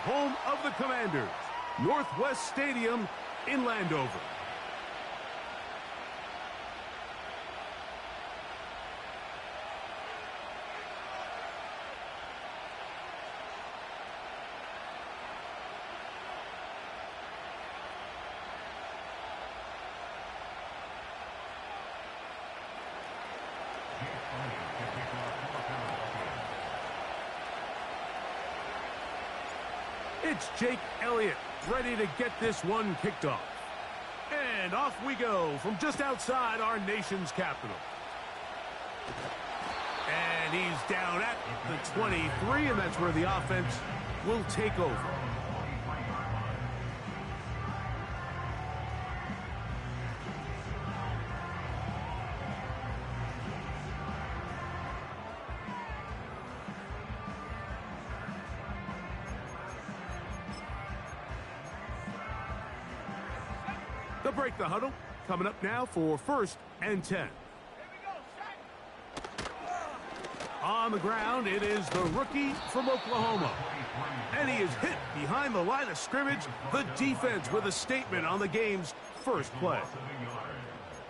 home of the Commanders, Northwest Stadium in Landover. It's Jake Elliott ready to get this one kicked off. And off we go from just outside our nation's capital. And he's down at the 23, and that's where the offense will take over. They'll break the huddle. Coming up now for 1st and 10. On the ground, it is the rookie from Oklahoma. And he is hit behind the line of scrimmage. The defense with a statement on the game's first play.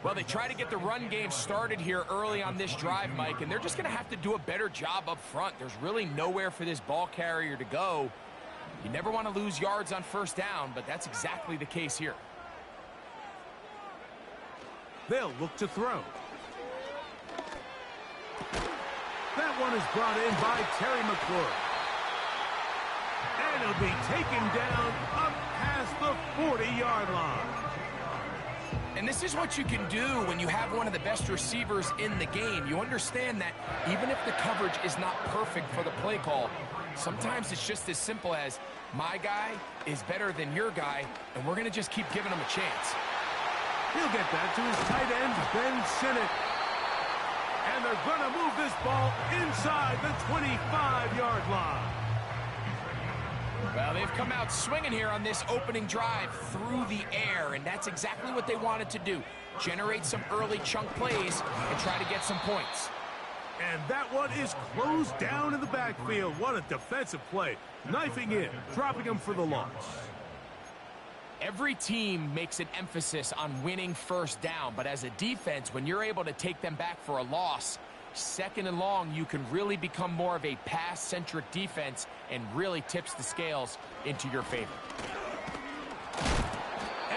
Well, they try to get the run game started here early on this drive, Mike, and they're just going to have to do a better job up front. There's really nowhere for this ball carrier to go. You never want to lose yards on 1st down, but that's exactly the case here. They'll look to throw. That one is brought in by Terry McLaurin. And he'll be taken down up past the 40-yard line. And this is what you can do when you have one of the best receivers in the game. You understand that even if the coverage is not perfect for the play call, sometimes it's just as simple as my guy is better than your guy, and we're going to just keep giving him a chance. He'll get that to his tight end, Ben Sinnott. And they're going to move this ball inside the 25-yard line. Well, they've come out swinging here on this opening drive through the air, and that's exactly what they wanted to do. Generate some early chunk plays and try to get some points. And that one is closed down in the backfield. What a defensive play. Knifing in, dropping him for the loss. Every team makes an emphasis on winning 1st down, but as a defense, when you're able to take them back for a loss, 2nd and long, you can really become more of a pass-centric defense and really tips the scales into your favor.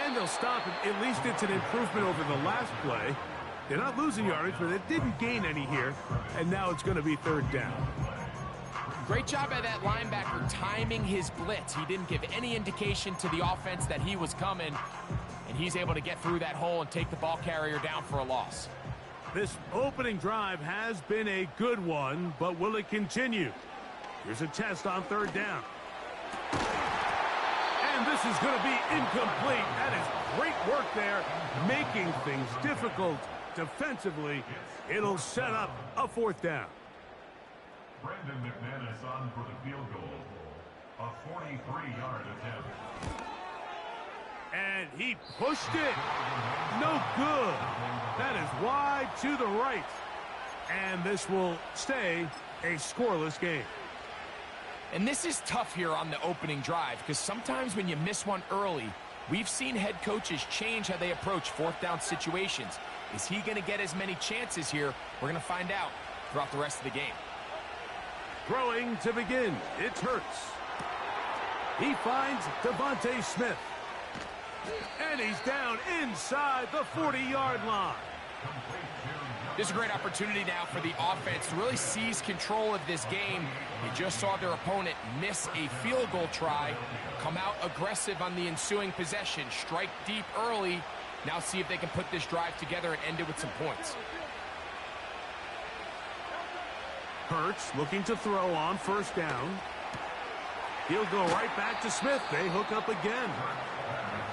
And they'll stop it. At least it's an improvement over the last play. They're not losing yardage, but they didn't gain any here, and now it's going to be 3rd down. Great job by that linebacker timing his blitz. He didn't give any indication to the offense that he was coming, and he's able to get through that hole and take the ball carrier down for a loss. This opening drive has been a good one, but will it continue? Here's a test on 3rd down. And this is going to be incomplete. That is great work there, making things difficult defensively. It'll set up a 4th down. Brandon McManus on for the field goal. A 43-yard attempt. And he pushed it. No good. That is wide to the right. And this will stay a scoreless game. And this is tough here on the opening drive because sometimes when you miss one early, we've seen head coaches change how they approach 4th down situations. Is he going to get as many chances here? We're going to find out throughout the rest of the game. Throwing to begin, it's Hurts. He finds Devontae Smith. And he's down inside the 40-yard line. This is a great opportunity now for the offense to really seize control of this game. You just saw their opponent miss a field goal try, come out aggressive on the ensuing possession, strike deep early. Now see if they can put this drive together and end it with some points. Hurts looking to throw on 1st down. He'll go right back to Smith. They hook up again.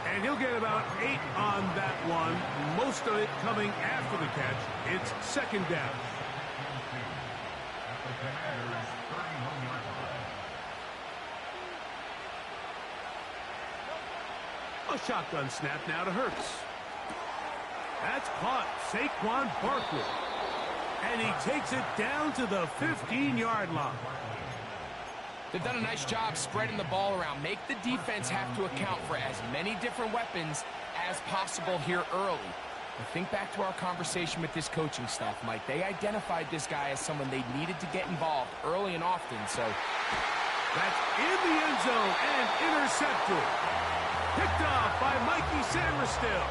And he'll get about 8 on that one. Most of it coming after the catch. It's 2nd down. A shotgun snap now to Hurts. That's caught. Saquon Barkley. And he takes it down to the 15-yard line. They've done a nice job spreading the ball around. Make the defense have to account for as many different weapons as possible here early. But think back to our conversation with this coaching staff, Mike. They identified this guy as someone they needed to get involved early and often, so... That's in the end zone and intercepted. Picked off by Mikey Samerstill.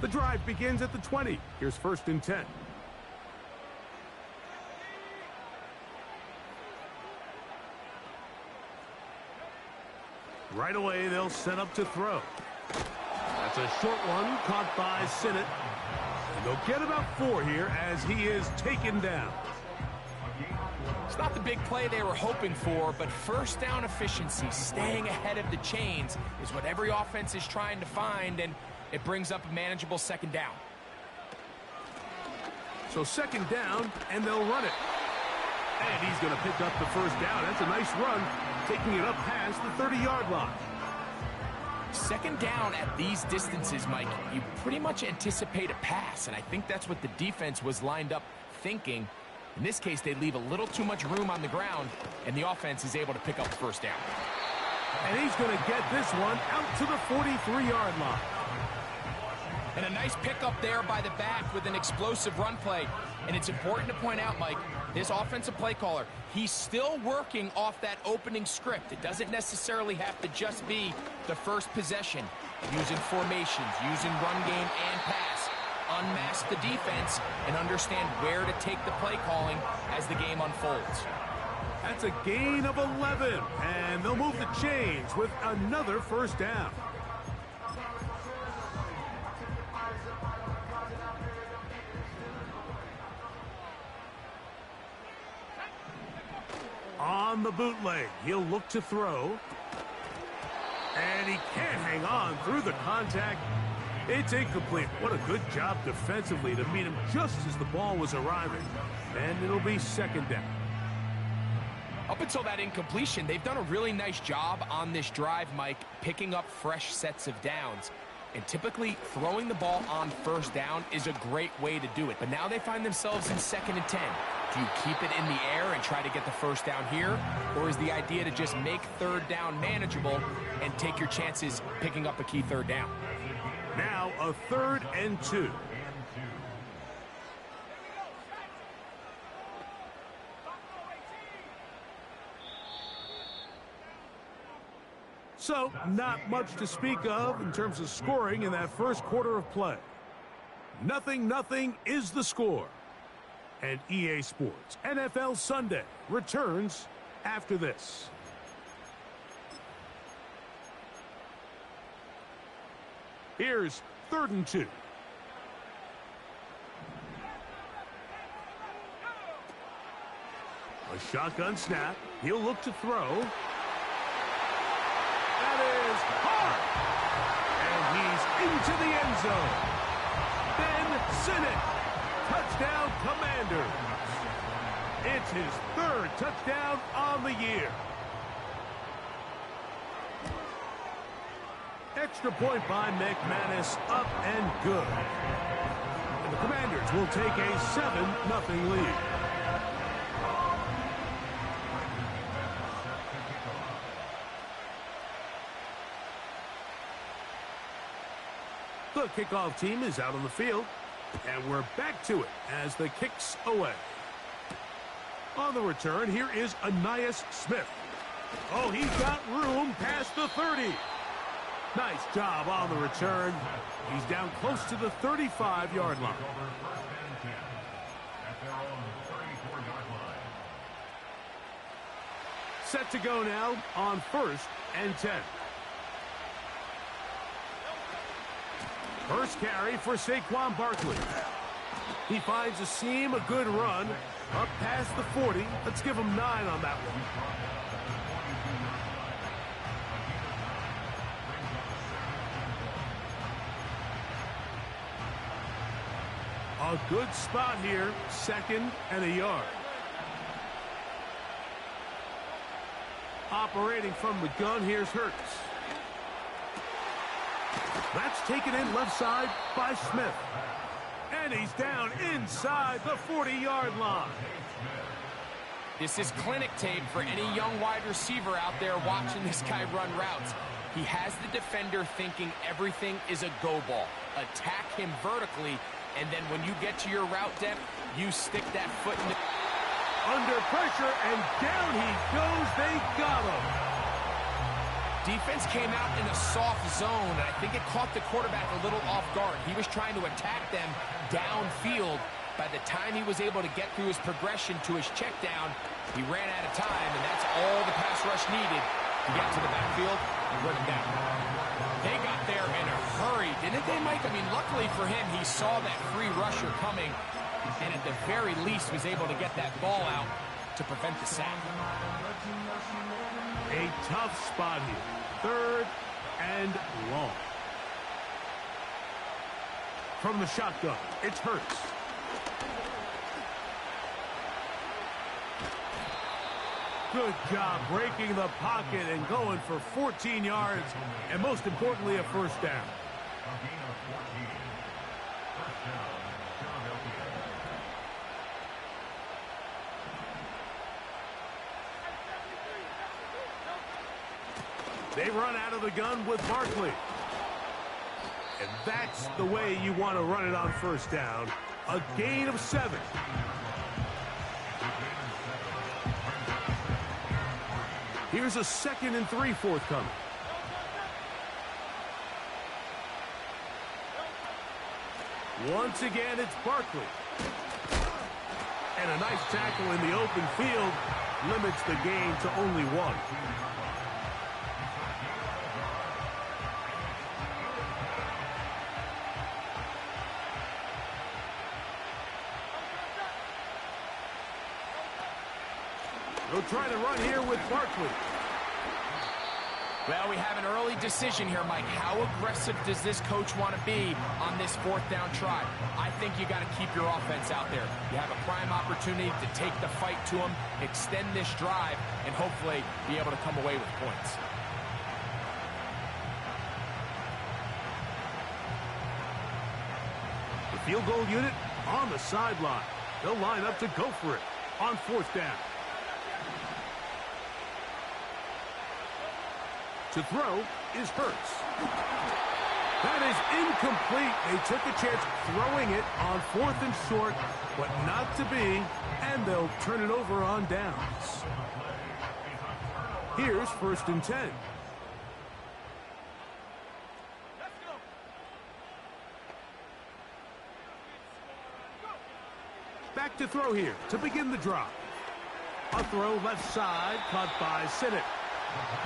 The drive begins at the 20. Here's 1st and 10. Right away, they'll set up to throw. That's a short one caught by Sinnott. And they'll get about 4 here as he is taken down. It's not the big play they were hoping for, but first down efficiency, staying ahead of the chains, is what every offense is trying to find, and it brings up a manageable 2nd down. So 2nd down, and they'll run it. And he's going to pick up the 1st down. That's a nice run, taking it up past the 30-yard line. 2nd down at these distances, Mike, you pretty much anticipate a pass, and I think that's what the defense was lined up thinking. In this case, they leave a little too much room on the ground, and the offense is able to pick up the 1st down. And he's going to get this one out to the 43-yard line. And a nice pickup there by the back with an explosive run play. And it's important to point out, Mike, this offensive play caller, he's still working off that opening script. It doesn't necessarily have to just be the first possession. Using formations, using run game and pass. Unmask the defense and understand where to take the play calling as the game unfolds. That's a gain of 11, and they'll move the chains with another 1st down. On the bootleg, he'll look to throw. And he can't hang on through the contact. It's incomplete. What a good job defensively to meet him just as the ball was arriving. And it'll be 2nd down. Up until that incompletion, they've done a really nice job on this drive, Mike, picking up fresh sets of downs. And typically, throwing the ball on 1st down is a great way to do it. But now they find themselves in 2nd and 10. Do you keep it in the air and try to get the 1st down here? Or is the idea to just make 3rd down manageable and take your chances picking up a key 3rd down? Now a 3rd and 2. So, not much to speak of in terms of scoring in that 1st quarter of play. 0-0 is the score. And EA Sports NFL Sunday returns after this. Here's 3rd and 2. A shotgun snap. He'll look to throw. That is hard. And he's into the end zone. Ben Sinnott. Touchdown, Commanders. It's his 3rd touchdown on the year. Extra point by McManus, up and good. And the Commanders will take a 7-0 lead. The kickoff team is out on the field. And we're back to it as the kick's away. On the return, here is Ainias Smith. Oh, he's got room past the 30. Nice job on the return. He's down close to the 35-yard line. Set to go now on 1st and 10. First carry for Saquon Barkley. He finds a seam, a good run, up past the 40. Let's give him 9 on that one. A good spot here, 2nd and a yard. Operating from the gun, here's Hurts. That's taken in left side by Smith. And he's down inside the 40-yard line. This is clinic tape for any young wide receiver out there watching this guy run routes. He has the defender thinking everything is a go ball. Attack him vertically, and then when you get to your route depth, you stick that foot in the... Under pressure, and down he goes. They got him. Defense came out in a soft zone, and I think it caught the quarterback a little off guard. He was trying to attack them downfield. By the time he was able to get through his progression to his check down, he ran out of time, and that's all the pass rush needed to get to the backfield and run him down. They got there in a hurry, didn't they, Mike? I mean, luckily for him, he saw that free rusher coming, and at the very least was able to get that ball out to prevent the sack. A tough spot here. 3rd and long. From the shotgun, it's Hurts. Good job breaking the pocket and going for 14 yards, and most importantly, a first down. A gain of 14. First down, Philadelphia. They run out of the gun with Barkley. And that's the way you want to run it on first down. A gain of 7. Here's a 2nd and 3 forthcoming. Once again, it's Barkley. And a nice tackle in the open field limits the gain to only 1. They'll try to run here with Barkley. Well, we have an early decision here, Mike. How aggressive does this coach want to be on this 4th down try? I think you got to keep your offense out there. You have a prime opportunity to take the fight to them, extend this drive, and hopefully be able to come away with points. The field goal unit on the sideline. They'll line up to go for it on 4th down. To throw is Hurts. That is incomplete. They took a chance throwing it on 4th and short, but not to be, and they'll turn it over on downs. Here's 1st and 10. Back to throw here to begin the drive. A throw left side, caught by Sinnott.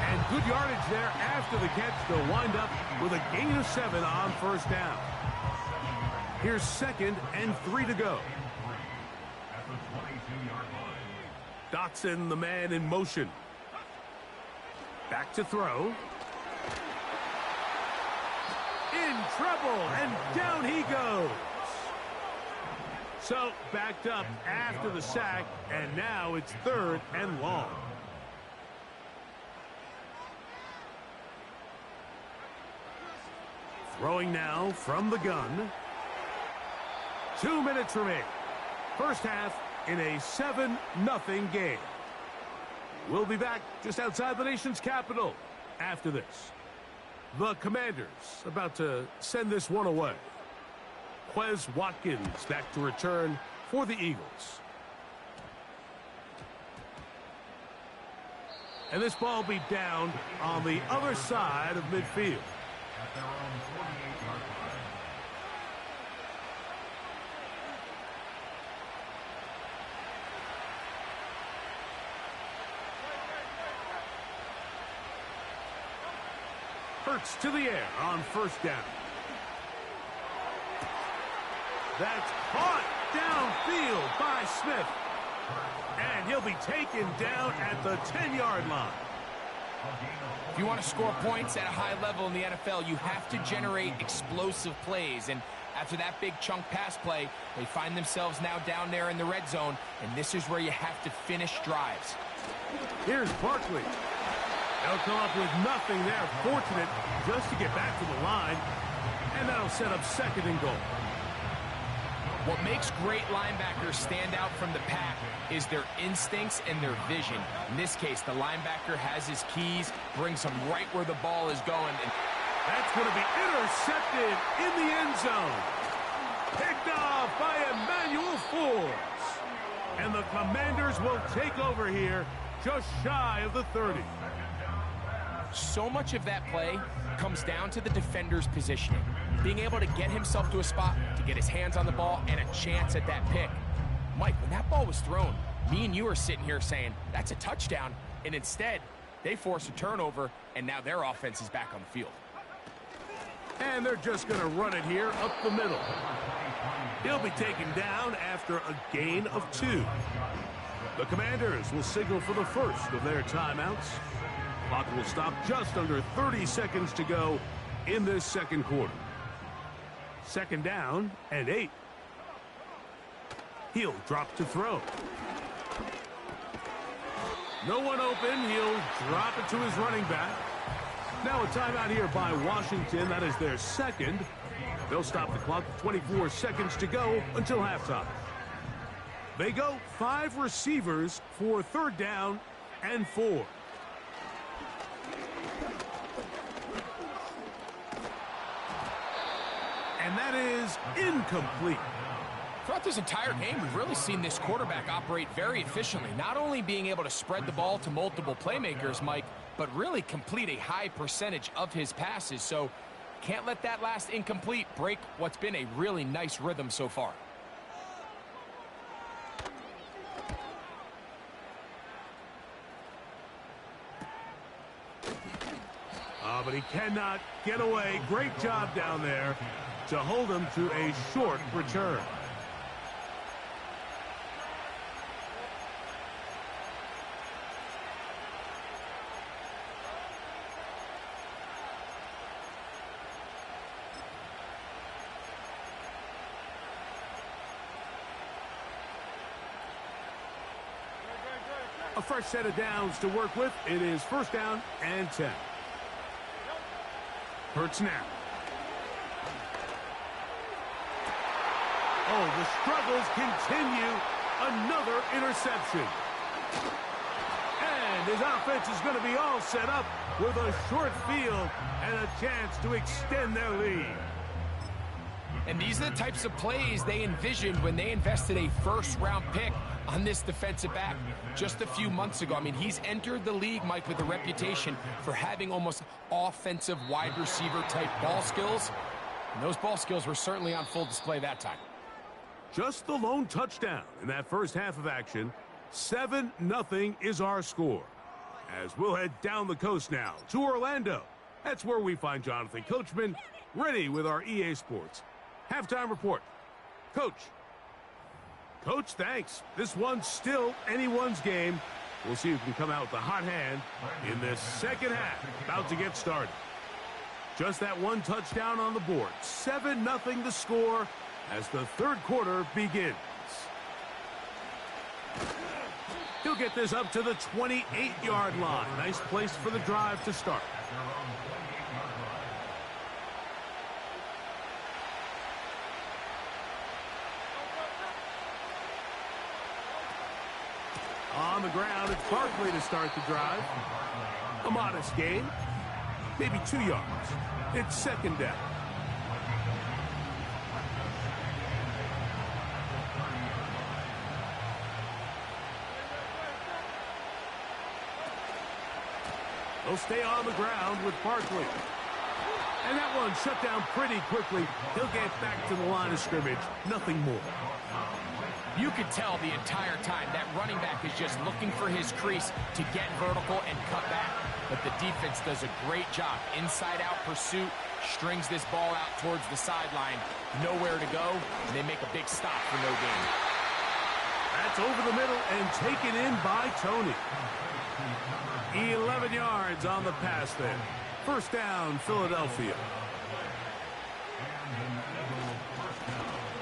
And good yardage there after the catch. They'll wind up with a gain of 7 on first down. Here's 2nd and 3 to go. At the 22-yard line. Dotson, the man in motion. Back to throw. In trouble, and down he goes. So, backed up after the sack, and now it's 3rd and long. Throwing now from the gun. 2 minutes remain. First half in a 7-0 game. We'll be back just outside the nation's capital after this. The Commanders about to send this one away. Quez Watkins back to return for the Eagles. And this ball be down on the other side of midfield. At their own 48-yard line. Hurts to the air on first down. That's caught downfield by Smith. And he'll be taken down at the 10-yard line. If you want to score points at a high level in the NFL, you have to generate explosive plays. And after that big chunk pass play, they find themselves now down there in the red zone. And this is where you have to finish drives. Here's Barkley. They'll come up with nothing there. Fortunate just to get back to the line. And that'll set up second and goal. What makes great linebackers stand out from the pack is their instincts and their vision. In this case, the linebacker has his keys, brings him right where the ball is going. And that's going to be intercepted in the end zone. Picked off by Emmanuel Forbes. And the Commanders will take over here just shy of the 30. So much of that play comes down to the defender's positioning. Being able to get himself to a spot, to get his hands on the ball, and a chance at that pick. Mike, when that ball was thrown, me and you are sitting here saying, that's a touchdown. And instead, they force a turnover, and now their offense is back on the field. And they're just going to run it here up the middle. He'll be taken down after a gain of 2. The Commanders will signal for the first of their timeouts. Clock will stop just under 30 seconds to go in this second quarter. Second down and 8. He'll drop to throw. No one open. He'll drop it to his running back. Now a timeout here by Washington. That is their second. They'll stop the clock with 24 seconds to go until halftime. They go 5 receivers for third down and 4. And that is incomplete. Throughout this entire game, we've really seen this quarterback operate very efficiently, not only being able to spread the ball to multiple playmakers, Mike, but really complete a high percentage of his passes. So can't let that last incomplete break what's been a really nice rhythm so far. But he cannot get away. Great job down there to hold him to a short return. A fresh set of downs to work with. It is first down and 10. Hurts now. Oh, the struggles continue. Another interception. And his offense is going to be all set up with a short field and a chance to extend their lead. And these are the types of plays they envisioned when they invested a first-round pick on this defensive back just a few months ago. I mean, he's entered the league, Mike, with a reputation for having almost offensive wide receiver type ball skills. And those ball skills were certainly on full display that time. Just the lone touchdown in that first half of action. 7-0 is our score. As we'll head down the coast now to Orlando. That's where we find Jonathan Coachman ready with our EA Sports halftime report. Coach. Coach, thanks. This one's still anyone's game. We'll see who can come out with the hot hand in this second half. About to get started. Just that one touchdown on the board. 7-0 the score as the third quarter begins. He'll get this up to the 28-yard line. Nice place for the drive to start. On the ground, it's Barkley to start the drive. A modest gain. Maybe 2 yards. It's second down. They'll stay on the ground with Barkley. And that one shut down pretty quickly. He'll get back to the line of scrimmage. Nothing more. You could tell the entire time that running back is just looking for his crease to get vertical and cut back. But the defense does a great job. Inside-out pursuit, strings this ball out towards the sideline. Nowhere to go, and they make a big stop for no gain. That's over the middle and taken in by Tony. 11 yards on the pass there. First down, Philadelphia.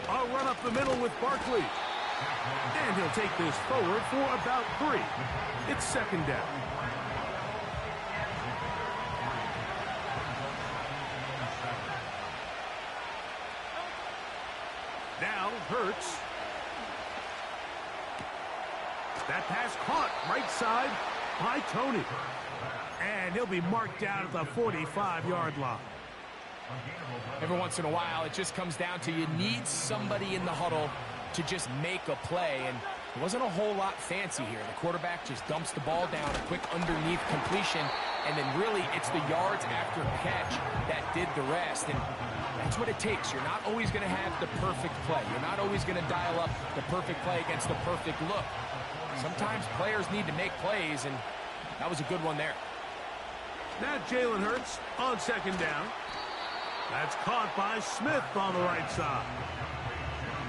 I'll run up the middle with Barkley. And he'll take this forward for about 3. It's second down. Hurts. That pass caught right side by Tony. And he'll be marked down at the 45-yard line. Every once in a while, it just comes down to you need somebody in the huddle to just make a play, and it wasn't a whole lot fancy here. The quarterback just dumps the ball down, a quick underneath completion, and then really it's the yards after catch that did the rest, and that's what it takes. You're not always going to have the perfect play. You're not always going to dial up the perfect play against the perfect look. Sometimes players need to make plays, and that was a good one there. Now Jalen Hurts on second down. That's caught by Smith on the right side.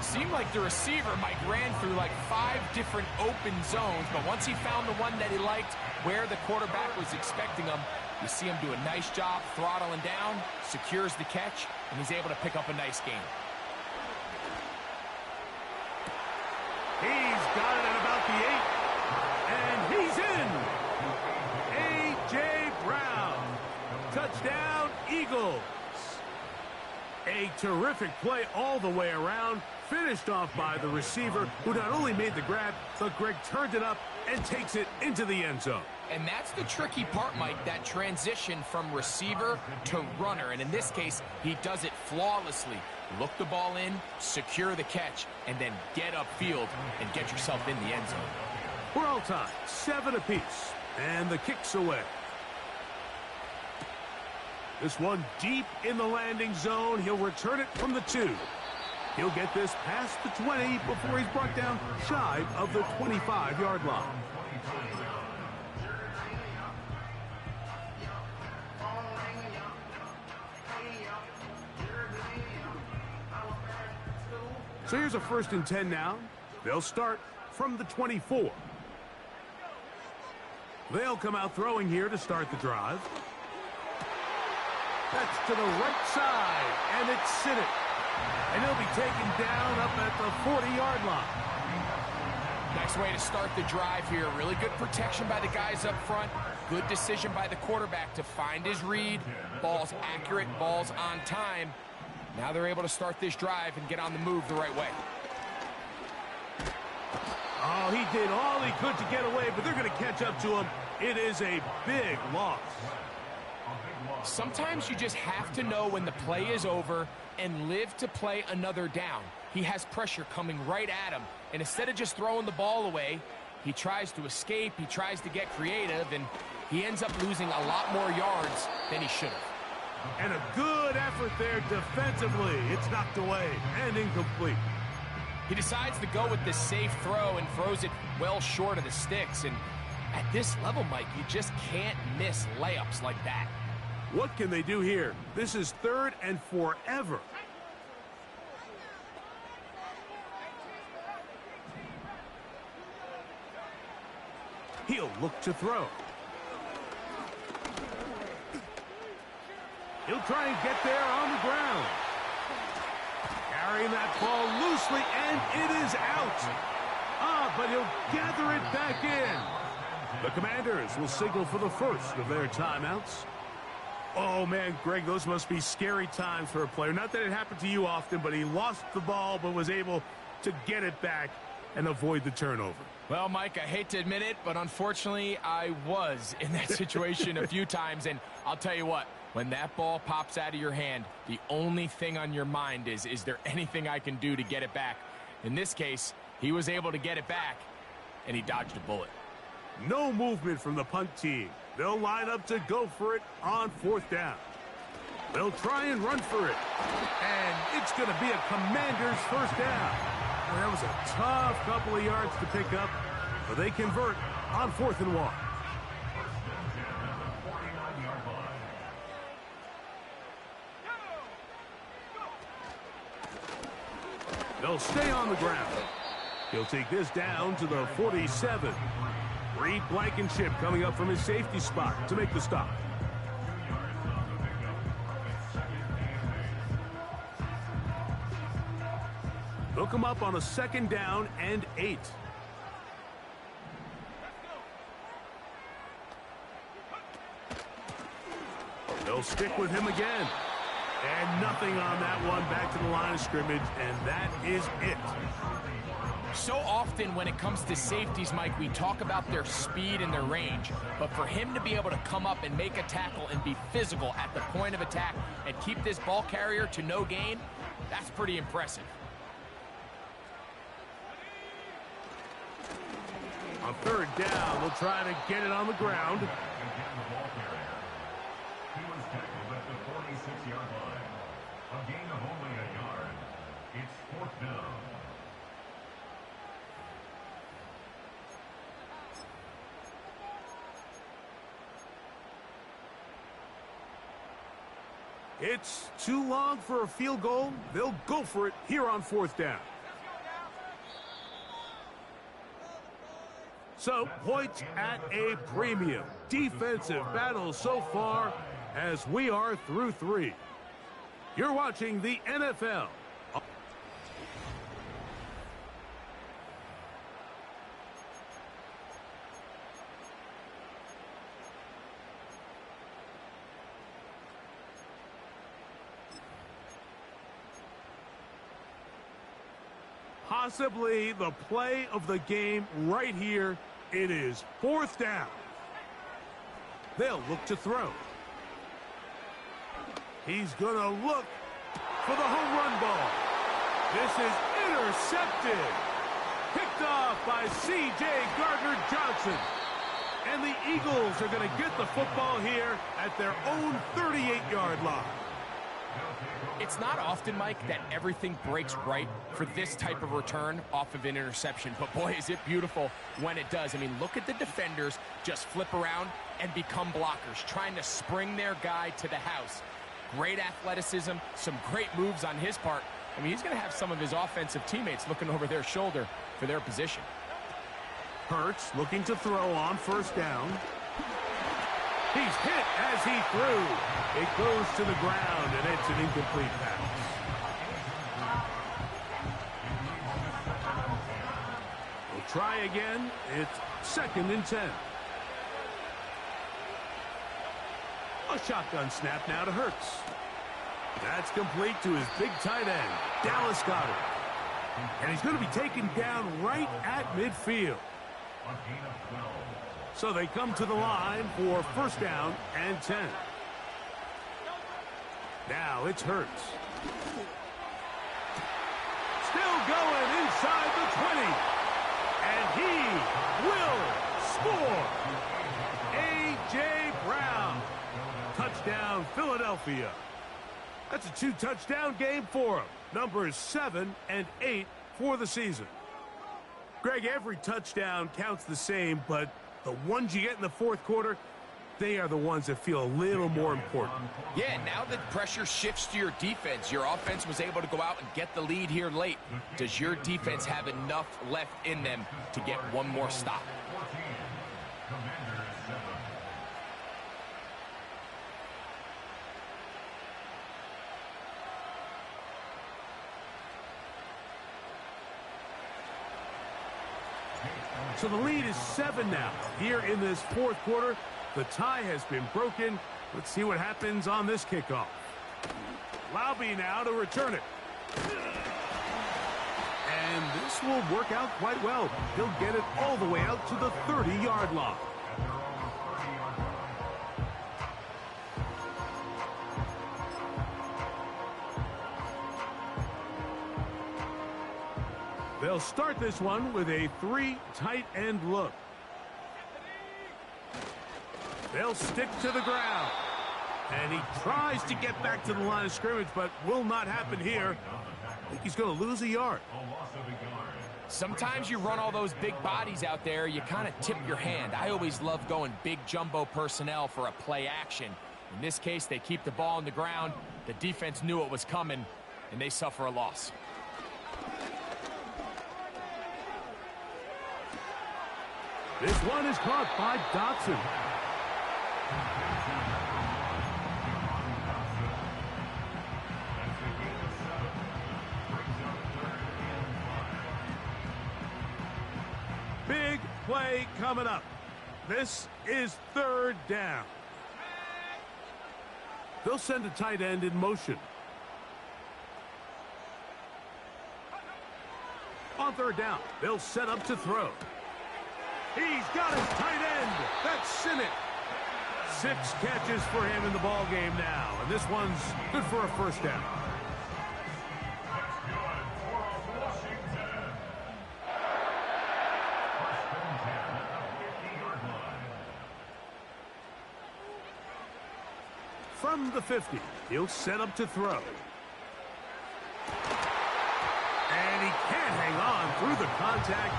Seemed like the receiver, Mike, ran through like 5 different open zones, but once he found the one that he liked, where the quarterback was expecting him, you see him do a nice job throttling down, secures the catch, and he's able to pick up a nice gain. He's got it at about the 8, and he's in. A.J. Brown, touchdown, Eagles. A terrific play all the way around, finished off by the receiver, who not only made the grab, but Greg turned it up and takes it into the end zone. And that's the tricky part, Mike, that transition from receiver to runner. And in this case, he does it flawlessly. Look the ball in, secure the catch, and then get upfield and get yourself in the end zone. We're all tied, 7 apiece, and the kick's away. This one deep in the landing zone. He'll return it from the 2. He'll get this past the 20 before he's brought down shy of the 25-yard line. So here's a 1st and 10 now. They'll start from the 24. They'll come out throwing here to start the drive. That's to the right side, and it's Siddick. And he'll be taken down up at the 40-yard line. Nice way to start the drive here. Really good protection by the guys up front. Good decision by the quarterback to find his read. Ball's accurate, ball's on time. Now they're able to start this drive and get on the move the right way. Oh, he did all he could to get away, but they're going to catch up to him. It is a big loss. Sometimes you just have to know when the play is over and live to play another down. He has pressure coming right at him, and instead of just throwing the ball away, he tries to escape, he tries to get creative, and he ends up losing a lot more yards than he should have. And a good effort there defensively. It's knocked away and incomplete. He decides to go with the safe throw and throws it well short of the sticks, and at this level, Mike, you just can't miss layups like that. What can they do here? This is 3rd and forever. He'll look to throw. He'll try and get there on the ground. Carrying that ball loosely, and it is out. But he'll gather it back in. The Commanders will signal for the first of their timeouts. Oh, man, Greg, those must be scary times for a player. Not that it happened to you often, but he lost the ball but was able to get it back and avoid the turnover. Well, Mike, I hate to admit it, but unfortunately, I was in that situation a few times, and I'll tell you what, when that ball pops out of your hand, the only thing on your mind is there anything I can do to get it back? In this case, he was able to get it back, and he dodged a bullet. No movement from the punt team. They'll line up to go for it on 4th down. They'll try and run for it. And it's going to be a Commanders' first down. Well, that was a tough couple of yards to pick up, but they convert on 4th and 1. They'll stay on the ground. He'll take this down to the 47. Reed Blankenship coming up from his safety spot to make the stop. They'll come up on a 2nd down and 8. They'll stick with him again. And nothing on that one, back to the line of scrimmage, and that is it. So often when it comes to safeties, Mike, we talk about their speed and their range. But for him to be able to come up and make a tackle and be physical at the point of attack and keep this ball carrier to no gain, that's pretty impressive. On third down, they'll try to get it on the ground. Again, the ball carrier. He was tackled at the 46-yard line. A gain of only a yard. It's fourth down. It's too long for a field goal. They'll go for it here on fourth down. So, points at a premium. Defensive battle so far as we are through 3. You're watching the NFL. Possibly the play of the game right here. It is fourth down. They'll look to throw. He's going to look for the home run ball. This is intercepted. Picked off by C.J. Gardner-Johnson. And the Eagles are going to get the football here at their own 38-yard line. It's not often, Mike, that everything breaks right for this type of return off of an interception. But, boy, is it beautiful when it does. I mean, look at the defenders just flip around and become blockers, trying to spring their guy to the house. Great athleticism, some great moves on his part. I mean, he's going to have some of his offensive teammates looking over their shoulder for their position. Hurts looking to throw on first down. He's hit as he threw. It goes to the ground, and it's an incomplete pass. We'll try again. It's 2nd and 10. A shotgun snap now to Hurts. That's complete to his big tight end, Dallas Goedert. And he's going to be taken down right at midfield. So they come to the line for first down and 10. Now it's Hurts. Still going inside the 20. And he will score. A.J. Brown. Touchdown, Philadelphia. That's a 2-touchdown game for him. Numbers 7 and 8 for the season. Greg, every touchdown counts the same, but the ones you get in the fourth quarter, they are the ones that feel a little more important. Yeah, now the pressure shifts to your defense. Your offense was able to go out and get the lead here late. Does your defense have enough left in them to get one more stop? So the lead is 7 now. Here in this fourth quarter, the tie has been broken. Let's see what happens on this kickoff. Laube now to return it. And this will work out quite well. He'll get it all the way out to the 30-yard line. They'll start this one with a 3 tight end look. They'll stick to the ground. And he tries to get back to the line of scrimmage, but will not happen here. I think he's going to lose a yard. Sometimes you run all those big bodies out there, you kind of tip your hand. I always love going big jumbo personnel for a play action. In this case, they keep the ball on the ground. The defense knew it was coming, and they suffer a loss. This one is caught by Dotson. Big play coming up. This is 3rd down. They'll send a tight end in motion. On third down, they'll set up to throw. He's got his tight end. That's Sinnott. 6 catches for him in the ball game now, and this one's good for a first down. From the 50, he'll set up to throw. And he can't hang on through the contact.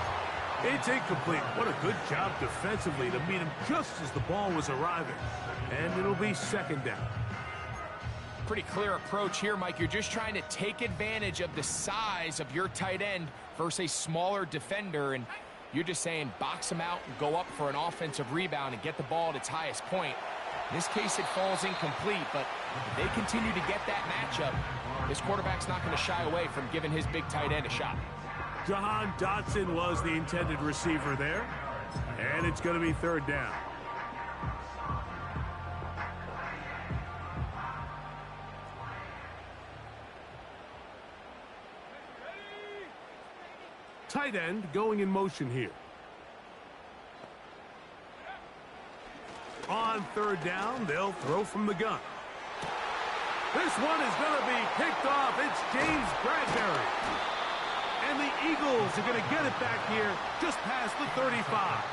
It's incomplete. What a good job defensively to meet him just as the ball was arriving. And it'll be second down. Pretty clear approach here, Mike. You're just trying to take advantage of the size of your tight end versus a smaller defender, and you're just saying box him out and go up for an offensive rebound and get the ball at its highest point. In this case, it falls incomplete, but if they continue to get that matchup, this quarterback's not going to shy away from giving his big tight end a shot. Jahan Dotson was the intended receiver there, and it's going to be third down. Tight end going in motion here. On third down, they'll throw from the gun. This one is going to be picked off. It's James Bradbury. And the Eagles are going to get it back here just past the 35.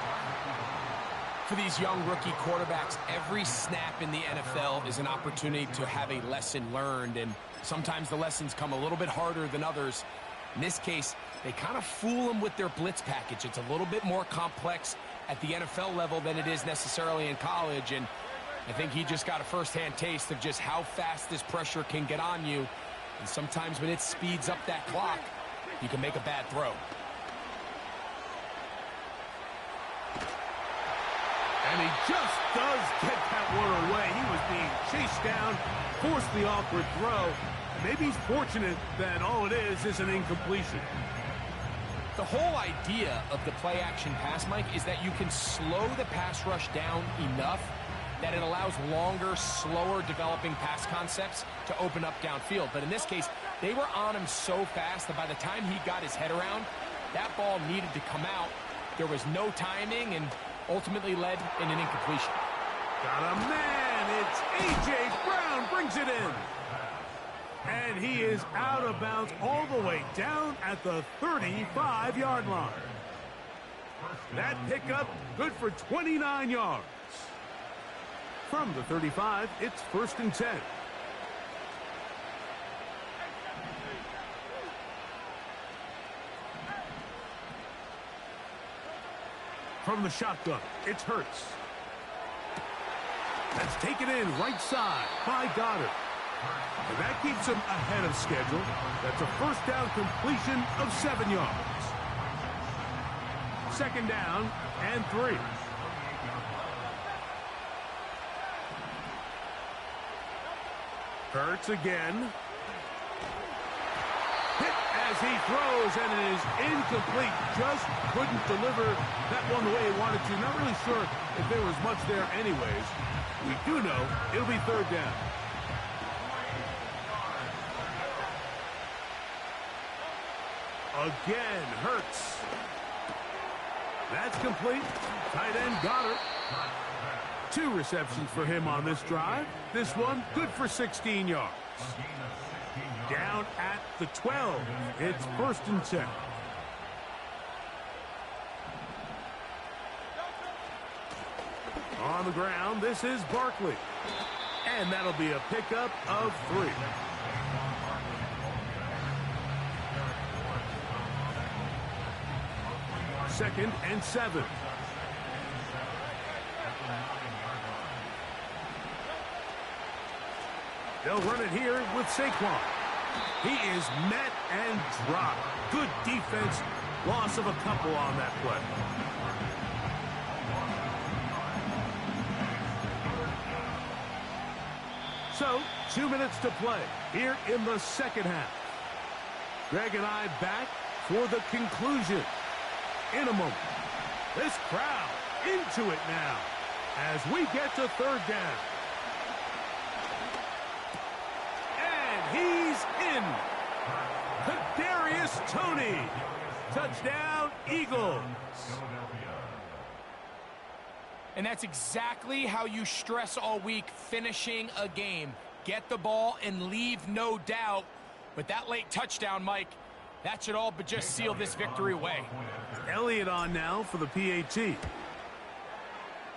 For these young rookie quarterbacks, every snap in the NFL is an opportunity to have a lesson learned, and sometimes the lessons come a little bit harder than others. In this case, they kind of fool them with their blitz package. It's a little bit more complex at the NFL level than it is necessarily in college, and I think he just got a first-hand taste of just how fast this pressure can get on you, and sometimes when it speeds up that clock, you can make a bad throw. And he just does get that one away. He was being chased down, forced the awkward throw. Maybe he's fortunate that all it is an incompletion. The whole idea of the play-action pass, Mike, is that you can slow the pass rush down enough that it allows longer, slower developing pass concepts to open up downfield. But in this case, they were on him so fast that by the time he got his head around, that ball needed to come out. There was no timing and ultimately led in an incompletion. Got a man. It's A.J. Brown brings it in. And he is out of bounds all the way down at the 35-yard line. That pickup good for 29 yards. From the 35, it's 1st and 10. From the shotgun, it's Hurts. That's taken in right side by Goddard. And that keeps him ahead of schedule. That's a first down completion of 7 yards. Second down and 3. Hurts again. Hit as he throws, and it is incomplete. Just couldn't deliver that one the way he wanted to. Not really sure if there was much there anyways. We do know it'll be third down. Again, Hurts. That's complete. Tight end Goddard. 2 receptions for him on this drive. This one good for 16 yards. Down at the 12. It's 1st and 10. On the ground, this is Barkley. And that'll be a pickup of 3. Second and 7. They'll run it here with Saquon. He is met and dropped. Good defense. Loss of a couple on that play. So, 2 minutes to play here in the second half. Greg and I back for the conclusion in a moment. This crowd into it now as we get to third down. Tony. Touchdown, Eagles. And that's exactly how you stress all week, finishing a game. Get the ball and leave no doubt. But that late touchdown, Mike, that should all but just seal this victory away. Elliott on now for the PAT.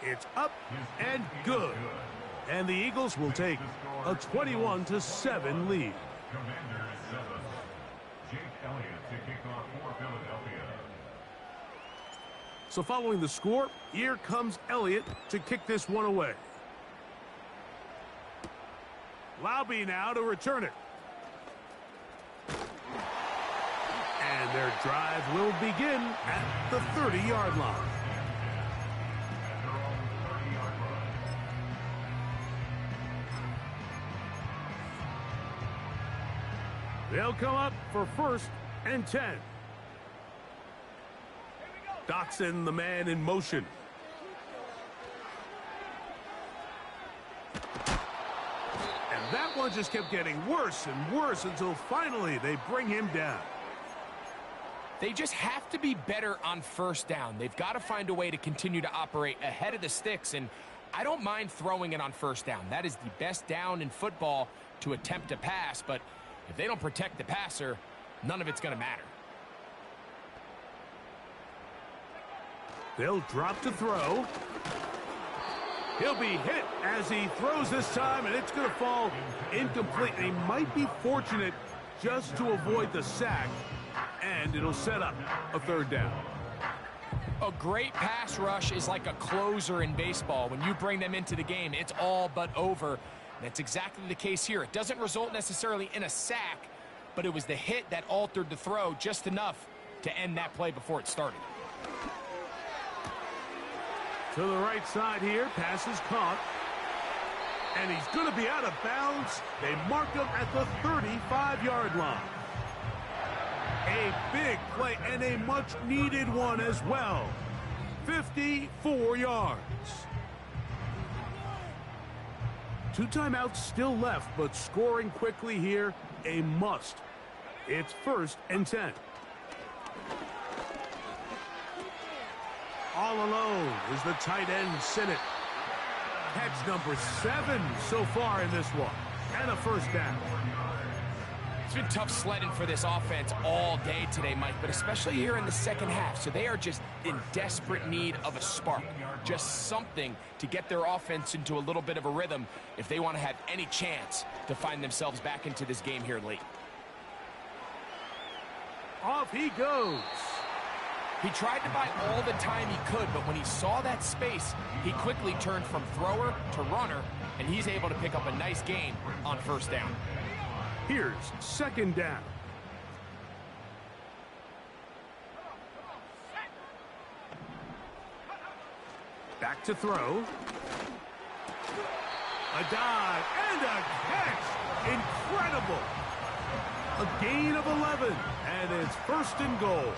It's up and good. And the Eagles will take a 21-7 lead. Commanders 7. Jake Elliott to kick off for Philadelphia. So following the score, here comes Elliott to kick this one away. Laube now to return it. And their drive will begin at the 30-yard line. At their own 30-yard line. They'll come up for 1st and 10. Dotson, the man in motion. And that one just kept getting worse and worse until finally they bring him down. They just have to be better on 1st down. They've got to find a way to continue to operate ahead of the sticks, and I don't mind throwing it on 1st down. That is the best down in football to attempt to pass, but if they don't protect the passer, none of it's going to matter. They'll drop to throw. He'll be hit as he throws this time, and it's going to fall incomplete. They might be fortunate just to avoid the sack, and it'll set up a 3rd down. A great pass rush is like a closer in baseball. When you bring them into the game, it's all but over. And that's exactly the case here. It doesn't result necessarily in a sack, but it was the hit that altered the throw just enough to end that play before it started. To the right side here, pass is caught. And he's going to be out of bounds. They mark him at the 35-yard line. A big play and a much-needed one as well. 54 yards. 2 timeouts still left, but scoring quickly here, a must. It's 1st and 10. All alone is the tight end, Sinnott. Catch number 7 so far in this one. And a 1st down. It's been tough sledding for this offense all day today, Mike, but especially here in the 2nd half. So they are just in desperate need of a spark. Just something to get their offense into a little bit of a rhythm if they want to have any chance to find themselves back into this game here late. Off he goes. He tried to buy all the time he could, but when he saw that space, he quickly turned from thrower to runner, and he's able to pick up a nice gain on 1st down. Here's 2nd down. Back to throw. A dive and a catch. Incredible. A gain of 11, and it's 1st and goal.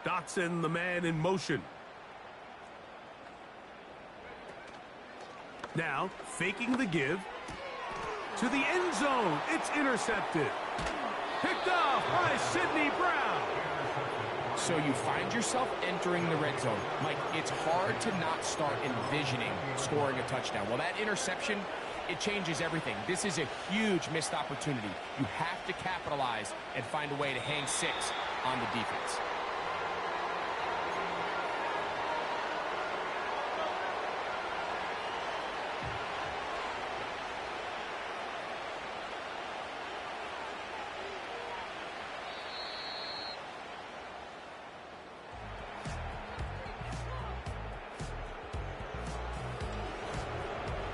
Dotson, the man in motion. Now, faking the give. To the end zone. It's intercepted. Picked off by Sidney Brown. So you find yourself entering the red zone. Mike, it's hard to not start envisioning scoring a touchdown. Well, that interception, it changes everything. This is a huge missed opportunity. You have to capitalize and find a way to hang 6 on the defense.